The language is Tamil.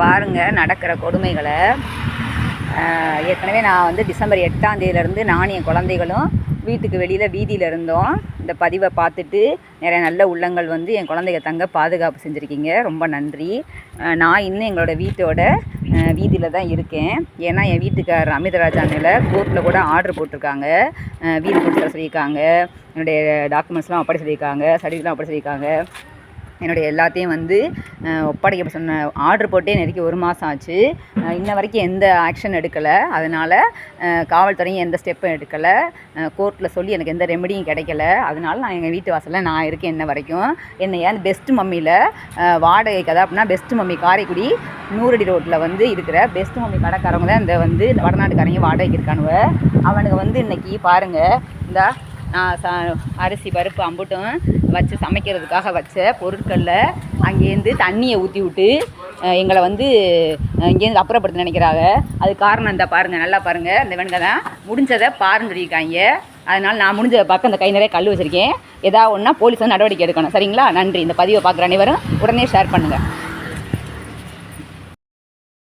பாருங்கள் நடக்கிற கொடுமைகளை. ஏற்கனவே நான் வந்து டிசம்பர் 8ஆம் தேதியிலேருந்து நானும் என் குழந்தைகளும் வீட்டுக்கு வெளியில் வீதியில் இருந்தோம். இந்த பதிவை பார்த்துட்டு நிறைய நல்ல உள்ளங்கள் வந்து என் குழந்தைங்க தங்க பாதுகாப்பு செஞ்சுருக்கீங்க, ரொம்ப நன்றி. நான் இன்னும் எங்களோட வீட்டோட வீதியில் தான் இருக்கேன். ஏன்னா என் வீட்டுக்காரர் அமிர்தராஜ் அண்ணில் கோர்ட்டில் கூட ஆர்டர் போட்டிருக்காங்க, வீடு கொடுத்து தர சொல்லியிருக்காங்க, என்னுடைய டாக்குமெண்ட்ஸ்லாம் ஒப்படை சொல்லியிருக்காங்க, சர்டிஃபிகேட்லாம் ஒப்படை சொல்லியிருக்காங்க. என்னுடைய எல்லாத்தையும் வந்து ஒப்படைக்க சொன்ன ஆர்டர் போட்டே நெருக்கி 1 மாதம் ஆச்சு. இன்ன வரைக்கும் எந்த ஆக்ஷன் எடுக்கலை. அதனால் காவல்துறையும் எந்த ஸ்டெப்பும் எடுக்கலை. கோர்ட்டில் சொல்லி எனக்கு எந்த ரெமெடியும் கிடைக்கல. அதனால நான் எங்கள் வீட்டு வாசலில் நான் இருக்கேன் இன்ன வரைக்கும். என்னை ஏன் பெஸ்ட் மம்மியில் வாடகைக்கு, அதாவது அப்படின்னா பெஸ்ட் மம்மி காரைக்குடி 100 அடி ரோட்டில் வந்து இருக்கிற பெஸ்ட் மம்மி கடைக்காரவங்க தான் இந்த வந்து வடநாட்டுக்காரங்க வாடகைக்கு இருக்கானுவ. அவனுக்கு வந்து இன்றைக்கி பாருங்கள், இந்த நான் அரிசி பருப்பு அம்புட்டும் வச்சு சமைக்கிறதுக்காக வச்ச பொருட்களில் அங்கேருந்து தண்ணியை ஊற்றி விட்டு எங்களை வந்து இங்கேருந்து அப்புறப்படுத்த நினைக்கிறாங்க. அது காரணம் இந்த பாருங்கள், நல்லா பாருங்கள், இந்த வெண்கை தான் முடிஞ்சதை பாருன்னு சொல்லியிருக்காங்க. அதனால் நான் முடிஞ்ச பக்கம் இந்த கை நிறைய கல் வச்சுருக்கேன். ஏதாவது ஒன்றா போலீஸ் வந்து நடவடிக்கை எடுக்கணும். சரிங்களா? நன்றி. இந்த பதிவை பார்க்குற அனைவரும் உடனே ஷேர் பண்ணுங்கள்.